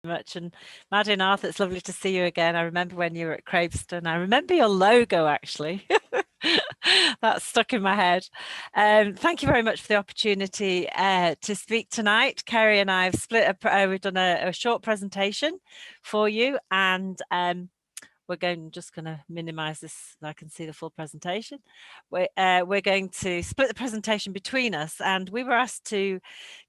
much. And Maddie and Arthur, it's lovely to see you again. I remember when you were at Craveston. I remember your logo, actually. That's stuck in my head. Thank you very much for the opportunity to speak tonight. Kerry and I have we've done a short presentation for you, and we're just going to minimize this so I can see the full presentation. We're going to split the presentation between us, and we were asked to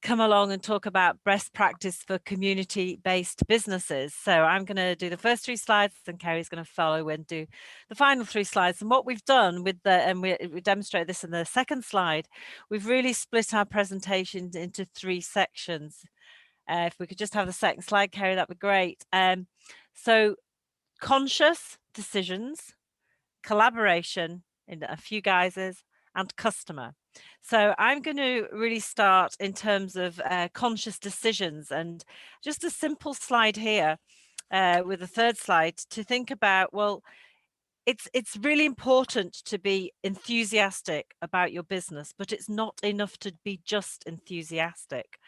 come along and talk about best practice for community-based businesses. So I'm going to do the first 3 slides, and Kerry's going to follow and do the final 3 slides. And what we've done and we demonstrate this in the second slide, we've really split our presentation into 3 sections. If we could just have the second slide, Kerry, that'd be great. So conscious decisions, collaboration in a few guises, and customer. So I'm going to really start in terms of conscious decisions, and just a simple slide here with the third slide to think about, well, it's really important to be enthusiastic about your business, but it's not enough to be just enthusiastic.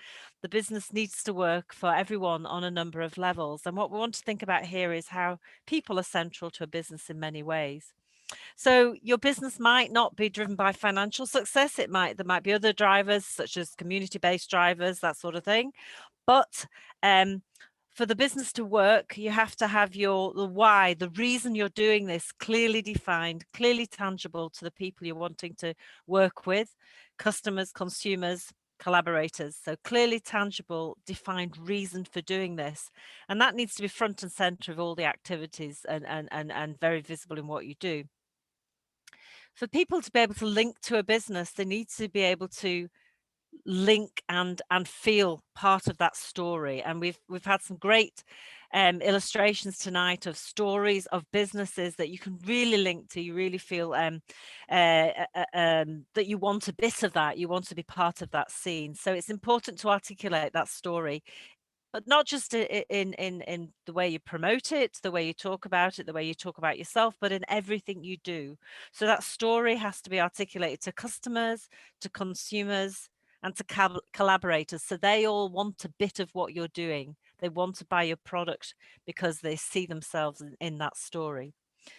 The business needs to work for everyone on a number of levels. And what we want to think about here is how people are central to a business in many ways. So your business might not be driven by financial success. There might be other drivers such as community-based drivers, that sort of thing. But for the business to work, you have to have the why, the reason you're doing this clearly defined, clearly tangible to the people you're wanting to work with, customers, consumers, collaborators. So clearly tangible, defined reason for doing this. And that needs to be front and center of all the activities and very visible in what you do. For people to be able to link to a business, they need to be able to link and feel part of that story. And we've had some great illustrations tonight of stories of businesses that you can really link to. You really feel that you want a bit of that, you want to be part of that scene. So it's important to articulate that story, but not just in the way you promote it, the way you talk about it, the way you talk about yourself, but in everything you do. So that story has to be articulated to customers, to consumers, and to collaborators. So they all want a bit of what you're doing. They want to buy your product because they see themselves in that story.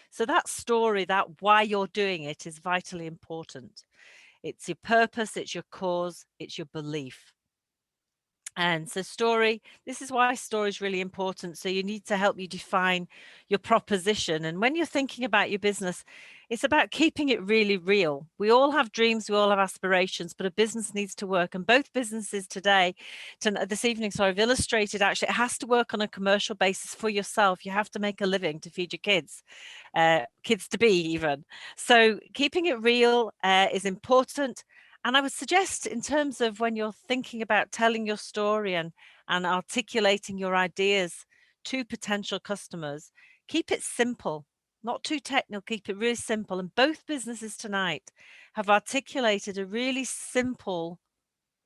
So that story, that why you're doing it, is vitally important. It's your purpose, it's your cause, it's your belief. And so this is why story is really important. So you need to help you define your proposition. And when you're thinking about your business, it's about keeping it really real. We all have dreams, we all have aspirations, but a business needs to work. And both businesses this evening, have illustrated actually it has to work on a commercial basis for yourself. You have to make a living to feed your kids, kids to be even. So keeping it real is important. And I would suggest, in terms of when you're thinking about telling your story and articulating your ideas to potential customers, keep it simple, not too technical, keep it really simple. And both businesses tonight have articulated a really simple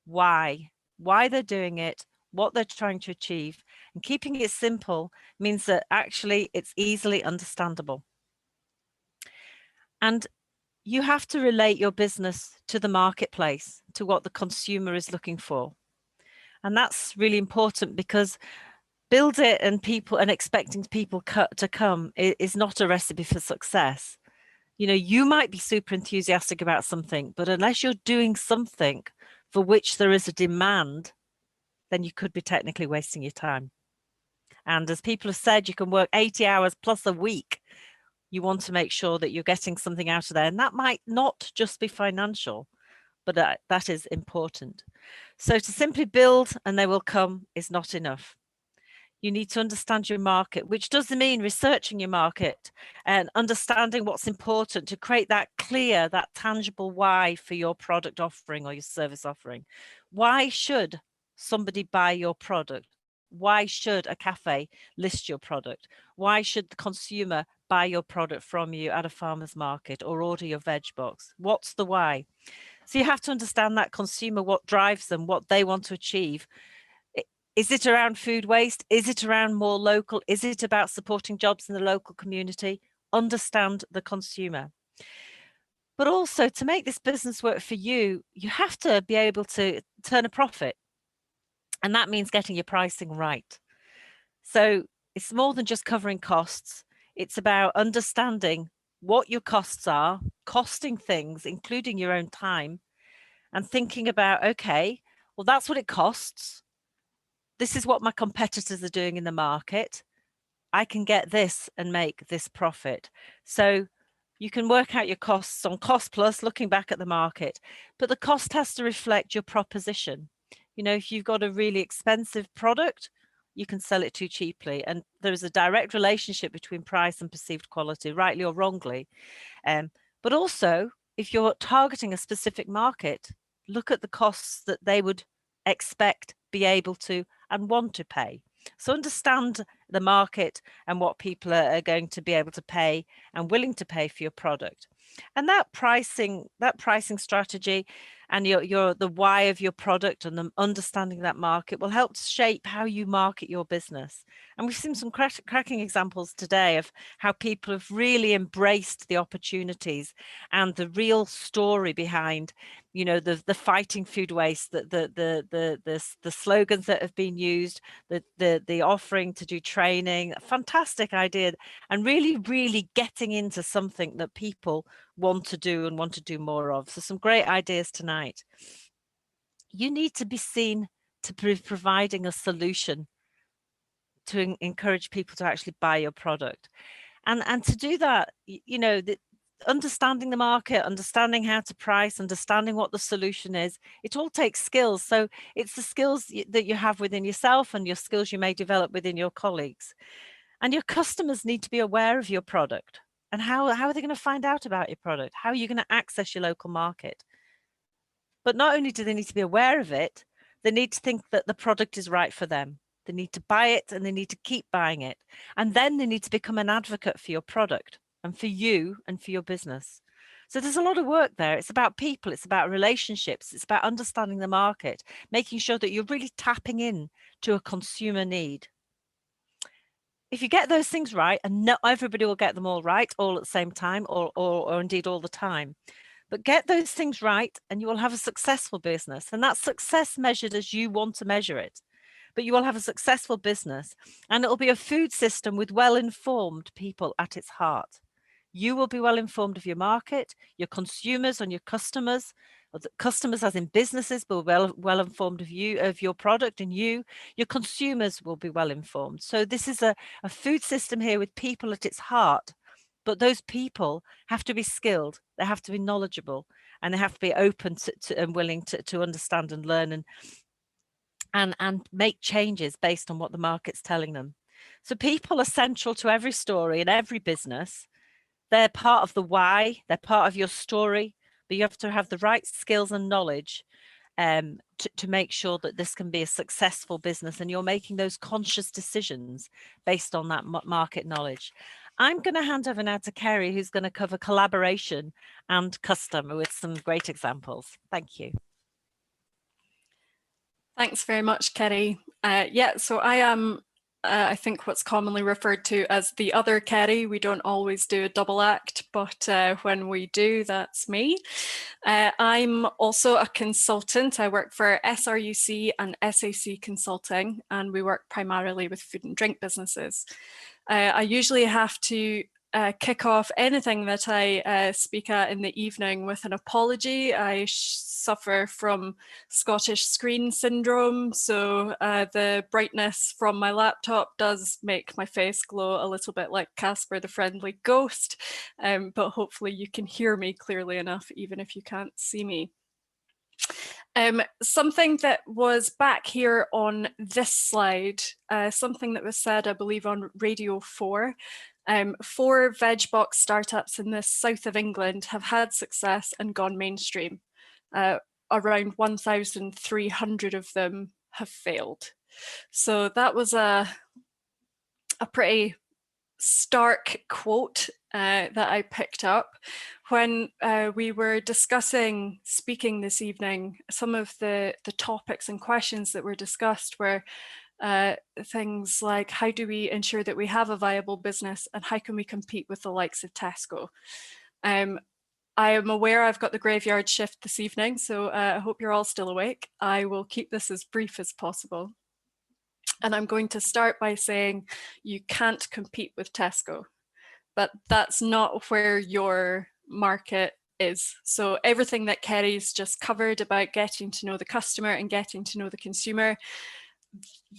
why they're doing it, what they're trying to achieve. And keeping it simple means that actually it's easily understandable. And you have to relate your business to the marketplace, to what the consumer is looking for. And that's really important, because build it and expecting people to come is not a recipe for success. You know, you might be super enthusiastic about something, but unless you're doing something for which there is a demand, then you could be technically wasting your time. And as people have said, you can work 80 hours plus a week. You want to make sure that you're getting something out of there. And that might not just be financial, but that is important. So to simply build and they will come is not enough. You need to understand your market, which does mean researching your market and understanding what's important to create that clear, that tangible why for your product offering or your service offering. Why should somebody buy your product? Why should a cafe list your product? Why should the consumer buy your product from you at a farmer's market or order your veg box? What's the why? So you have to understand that consumer, what drives them, what they want to achieve. Is it around food waste? Is it around more local? Is it about supporting jobs in the local community? Understand the consumer. But also, to make this business work for you, you have to be able to turn a profit. And that means getting your pricing right. So it's more than just covering costs. It's about understanding what your costs are, costing things, including your own time, and thinking about, okay, well, that's what it costs. This is what my competitors are doing in the market. I can get this and make this profit. So you can work out your costs on cost plus, looking back at the market, but the cost has to reflect your proposition. You know, if you've got a really expensive product, you can sell it too cheaply. And there's a direct relationship between price and perceived quality, rightly or wrongly. But also, if you're targeting a specific market, look at the costs that they would expect, be able to, and want to pay. So understand the market and what people are going to be able to pay and willing to pay for your product. And that pricing strategy and the why of your product and the understanding that market will help to shape how you market your business. And we've seen some cracking examples today of how people have really embraced the opportunities and the real story behind, you know, the fighting food waste, the slogans that have been used, the offering to do training, a fantastic idea, and really getting into something that people want to do and want to do more of. So some great ideas tonight. You need to be seen to be providing a solution to encourage people to actually buy your product. And to do that, you know, understanding the market, understanding how to price, understanding what the solution is, it all takes skills. So it's the skills that you have within yourself and your skills you may develop within your colleagues. And your customers need to be aware of your product. And how are they going to find out about your product? How are you going to access your local market? But not only do they need to be aware of it, they need to think that the product is right for them. They need to buy it and they need to keep buying it. And then they need to become an advocate for your product and for you and for your business. So there's a lot of work there. It's about people, it's about relationships, it's about understanding the market, making sure that you're really tapping in to a consumer need. If you get those things right, and not everybody will get them all right all at the same time or indeed all the time, but get those things right and you will have a successful business. And that's success measured as you want to measure it. But you will have a successful business and it will be a food system with well-informed people at its heart. You will be well informed of your market, your consumers and your customers, or the customers as in businesses will be well informed of you, of your product, and your consumers will be well informed. So this is a food system here with people at its heart. But those people have to be skilled, they have to be knowledgeable, and they have to be open to and willing to understand and learn and make changes based on what the market's telling them. So people are central to every story and every business. They're part of the why, they're part of your story, but you have to have the right skills and knowledge to make sure that this can be a successful business and you're making those conscious decisions based on that market knowledge. I'm going to hand over now to Ceri, who's going to cover collaboration and customer with some great examples. Thank you. Thanks very much, Ceri. Yeah, so I am, I think, what's commonly referred to as the other Ceri. We don't always do a double act, but when we do, that's me. I'm also a consultant. I work for SRUC and SAC Consulting, and we work primarily with food and drink businesses. I usually have to kick off anything that I speak at in the evening with an apology. I suffer from Scottish screen syndrome, so the brightness from my laptop does make my face glow a little bit like Casper the Friendly Ghost, but hopefully you can hear me clearly enough even if you can't see me. Something that was back here on this slide, something that was said, I believe, on Radio 4. 4 veg box startups in the south of England have had success and gone mainstream. Around 1,300 of them have failed. So that was a pretty stark quote that I picked up when we were discussing speaking this evening. Some of the topics and questions that were discussed were things like, how do we ensure that we have a viable business and how can we compete with the likes of Tesco? I am aware I've got the graveyard shift this evening, so I hope you're all still awake. I will keep this as brief as possible. And I'm going to start by saying you can't compete with Tesco, but that's not where your market is. So everything that Ceri's just covered about getting to know the customer and getting to know the consumer,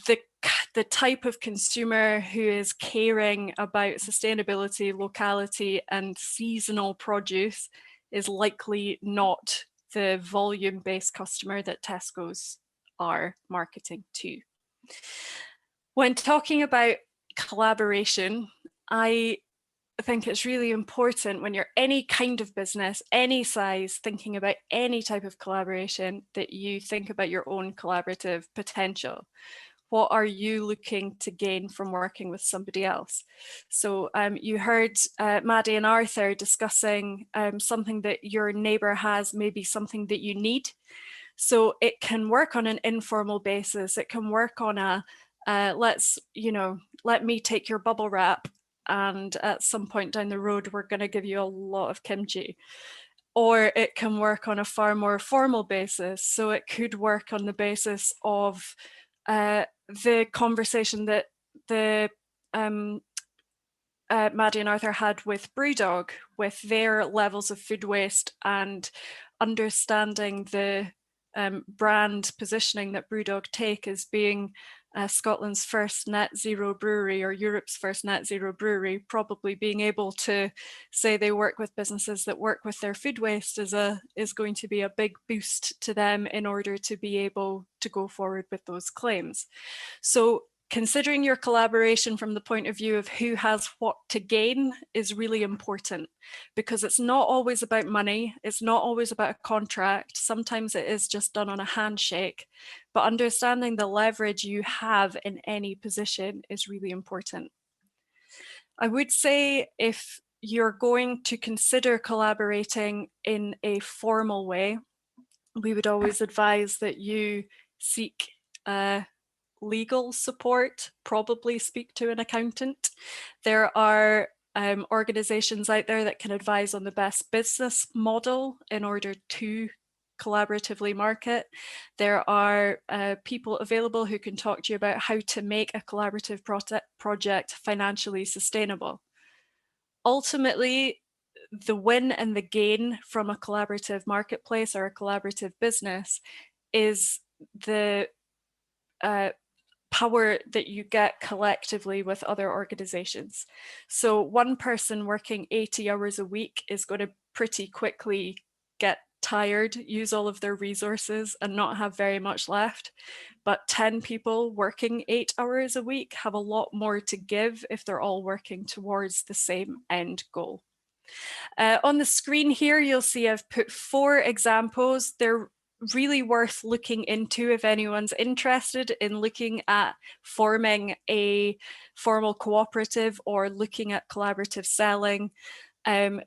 the type of consumer who is caring about sustainability, locality, and seasonal produce is likely not the volume-based customer that Tesco's are marketing to. When talking about collaboration, I think it's really important when you're any kind of business, any size, thinking about any type of collaboration, that you think about your own collaborative potential. What are you looking to gain from working with somebody else? So you heard Maddie and Arthur discussing something that your neighbour has, maybe something that you need. So it can work on an informal basis. It can work on a, let me take your bubble wrap, and at some point down the road, we're going to give you a lot of kimchi. Or it can work on a far more formal basis. So it could work on the basis of the conversation that the Maddie and Arthur had with Brewdog, with their levels of food waste and understanding the brand positioning that Brewdog take as being Scotland's first net zero brewery, or Europe's first net zero brewery, probably being able to say they work with businesses that work with their food waste is going to be a big boost to them in order to be able to go forward with those claims. So considering your collaboration from the point of view of who has what to gain is really important, because it's not always about money. It's not always about a contract. Sometimes it is just done on a handshake, but understanding the leverage you have in any position is really important. I would say if you're going to consider collaborating in a formal way, we would always advise that you seek legal support, probably speak to an accountant. There are organizations out there that can advise on the best business model in order to collaboratively market. There are people available who can talk to you about how to make a collaborative project financially sustainable. Ultimately, the win and the gain from a collaborative marketplace or a collaborative business is the power that you get collectively with other organizations. So one person working 80 hours a week is going to pretty quickly get tired, use all of their resources and not have very much left. But 10 people working 8 hours a week have a lot more to give if they're all working towards the same end goal. On the screen here, you'll see I've put 4 examples. They're really worth looking into if anyone's interested in looking at forming a formal cooperative or looking at collaborative selling.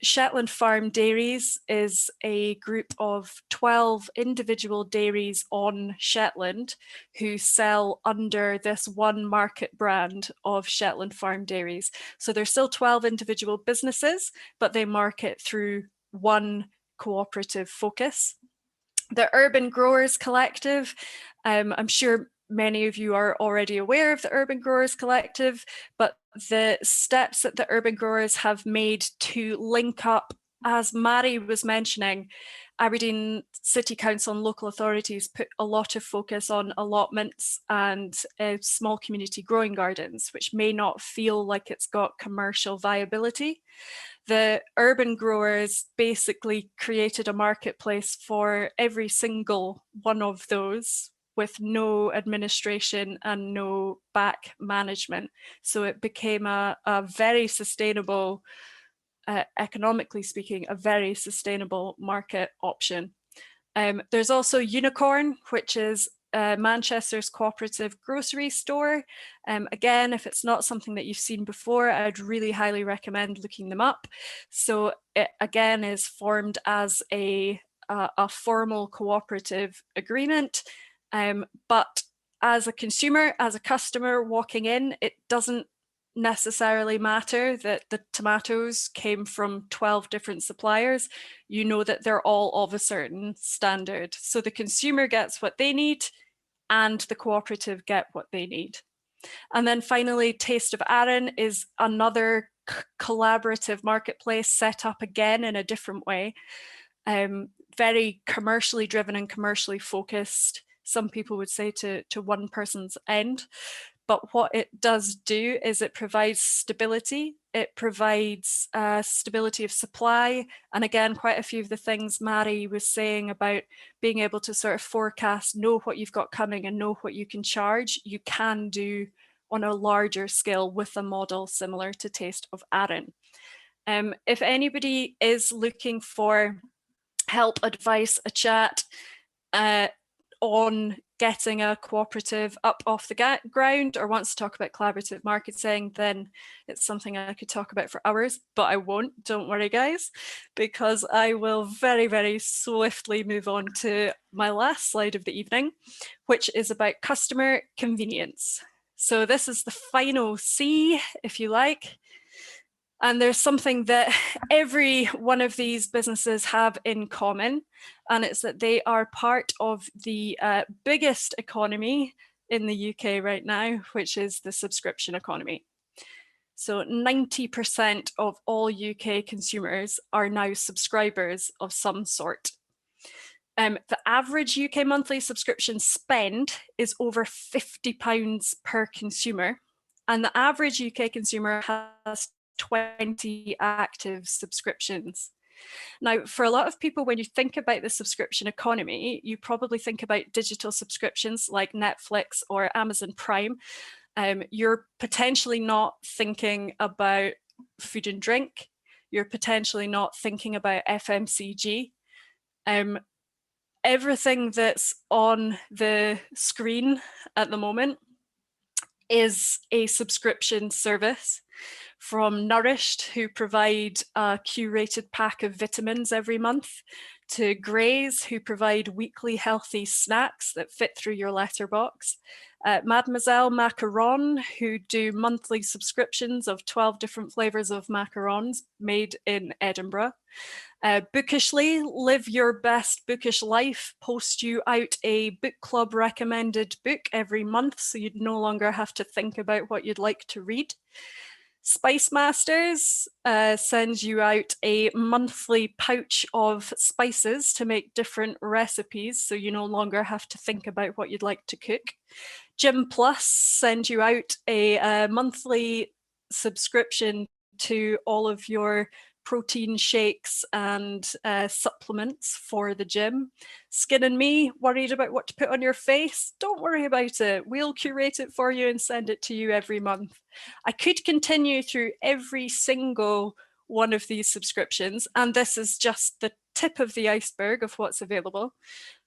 Shetland Farm Dairies is a group of 12 individual dairies on Shetland who sell under this one market brand of Shetland Farm Dairies. So there's still 12 individual businesses, but they market through one cooperative focus. The Urban Growers Collective, I'm sure many of you are already aware of the Urban Growers Collective, but the steps that the Urban Growers have made to link up, as Mary was mentioning, Aberdeen City Council and local authorities put a lot of focus on allotments and small community growing gardens, which may not feel like it's got commercial viability. The Urban Growers basically created a marketplace for every single one of those with no administration and no back management. So it became a very sustainable, economically speaking, a very sustainable market option. There's also Unicorn, which is Manchester's cooperative grocery store. Again, if it's not something that you've seen before, I'd really highly recommend looking them up. So it again is formed as a formal cooperative agreement, but as a consumer, as a customer walking in, it doesn't necessarily matter that the tomatoes came from 12 different suppliers. You know that they're all of a certain standard. So the consumer gets what they need and the cooperative get what they need. And then finally, Taste of Arran is another collaborative marketplace set up again in a different way. Very commercially driven and commercially focused. Some people would say to one person's end. But what it does do is it provides stability. It provides stability of supply. And again, quite a few of the things Mari was saying about being able to sort of forecast, know what you've got coming and know what you can charge, you can do on a larger scale with a model similar to Taste of Arran. If anybody is looking for help, advice, a chat on getting a cooperative up off the ground, or wants to talk about collaborative marketing, then it's something I could talk about for hours, but I won't, don't worry guys, because I will very, very swiftly move on to my last slide of the evening, which is about customer convenience. So this is the final C, if you like. And there's something that every one of these businesses have in common, and it's that they are part of the biggest economy in the UK right now, which is the subscription economy. So 90% of all UK consumers are now subscribers of some sort. The average UK monthly subscription spend is over £50 per consumer, and the average UK consumer has 20 active subscriptions. Now, for a lot of people, when you think about the subscription economy, you probably think about digital subscriptions like Netflix or Amazon Prime. You're potentially not thinking about food and drink. You're potentially not thinking about FMCG. Everything that's on the screen at the moment is a subscription service, from Nourished, who provide a curated pack of vitamins every month, to Graze, who provide weekly healthy snacks that fit through your letterbox, Mademoiselle Macaron, who do monthly subscriptions of 12 different flavors of macarons made in Edinburgh. Bookishly, Live Your Best Bookish Life, post you out a book club recommended book every month, so you'd no longer have to think about what you'd like to read. Spice Masters sends you out a monthly pouch of spices to make different recipes, so you no longer have to think about what you'd like to cook. Gym Plus sends you out a monthly subscription to all of your protein shakes and supplements for the gym. Skin and Me, worried about what to put on your face? Don't worry about it. We'll curate it for you and send it to you every month. I could continue through every single one of these subscriptions, and this is just the tip of the iceberg of what's available.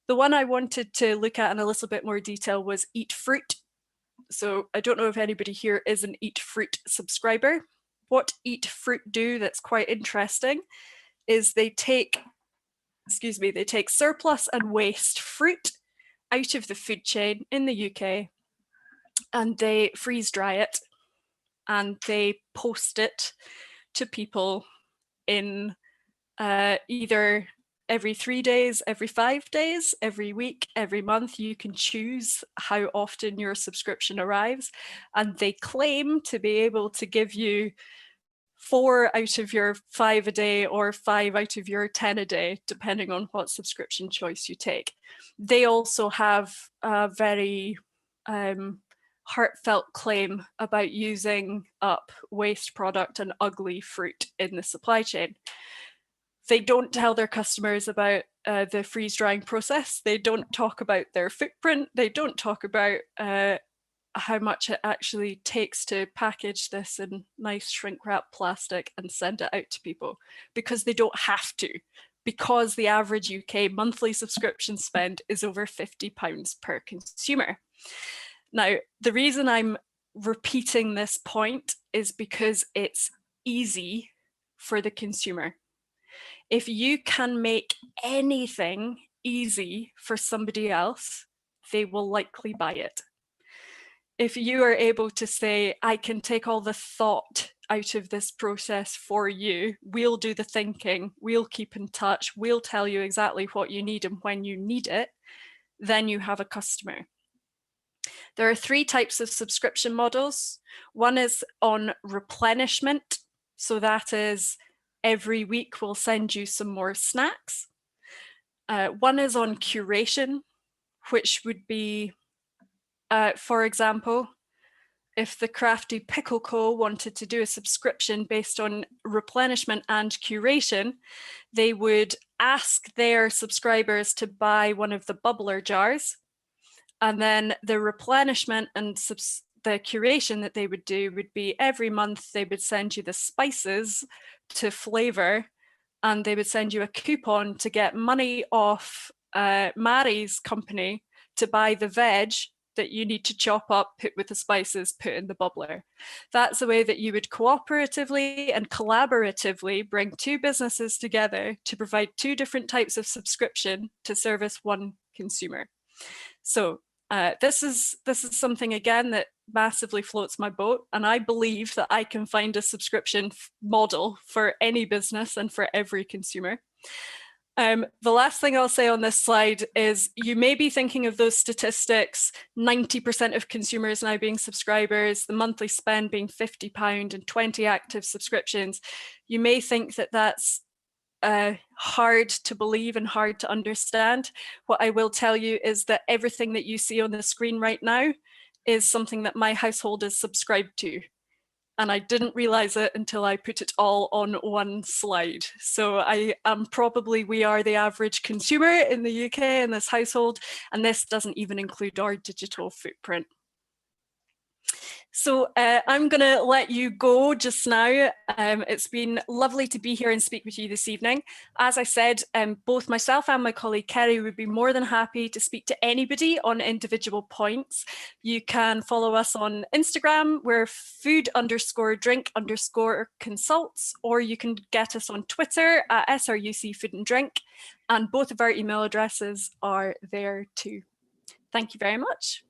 The one I wanted to look at in a little bit more detail was Eat Fruit. So I don't know if anybody here is an Eat Fruit subscriber. What Eat Fruit do that's quite interesting is they take surplus and waste fruit out of the food chain in the UK, and they freeze dry it and they post it to people in either every 3 days, every 5 days, every week, every month. You can choose how often your subscription arrives, and they claim to be able to give you 4 out of your 5 a day or 5 out of your 10 a day, depending on what subscription choice you take. They also have a very heartfelt claim about using up waste product and ugly fruit in the supply chain. They don't tell their customers about the freeze drying process. They don't talk about their footprint. They don't talk about how much it actually takes to package this in nice shrink wrap plastic and send it out to people, because they don't have to, because the average UK monthly subscription spend is over £50 per consumer. Now, the reason I'm repeating this point is because it's easy for the consumer. If you can make anything easy for somebody else, they will likely buy it. If you are able to say, I can take all the thought out of this process for you, we'll do the thinking, we'll keep in touch, we'll tell you exactly what you need and when you need it, then you have a customer. There are 3 types of subscription models. One is on replenishment. So that is every week we'll send you some more snacks. One is on curation, which would be, for example, if the Crafty Pickle Co. wanted to do a subscription based on replenishment and curation, they would ask their subscribers to buy one of the bubbler jars. And then the replenishment and the curation that they would do would be every month they would send you the spices to flavor, and they would send you a coupon to get money off Mary's company to buy the veg that you need to chop up, put with the spices, put in the bubbler. That's the way that you would cooperatively and collaboratively bring 2 businesses together to provide 2 different types of subscription to service one consumer. So this is something, again, that massively floats my boat, and I believe that I can find a subscription model for any business and for every consumer. The last thing I'll say on this slide is you may be thinking of those statistics, 90% of consumers now being subscribers, the monthly spend being £50 and 20 active subscriptions. You may think that that's hard to believe and hard to understand. What I will tell you is that everything that you see on the screen right now is something that my household is subscribed to. And I didn't realize it until I put it all on one slide. So I am probably, we are the average consumer in the UK in this household, and this doesn't even include our digital footprint. So I'm going to let you go just now. It's been lovely to be here and speak with you this evening. As I said, both myself and my colleague Ceri would be more than happy to speak to anybody on individual points. You can follow us on Instagram, we're food_drink_consults, or you can get us on Twitter at SRUC Food and Drink, and both of our email addresses are there too. Thank you very much.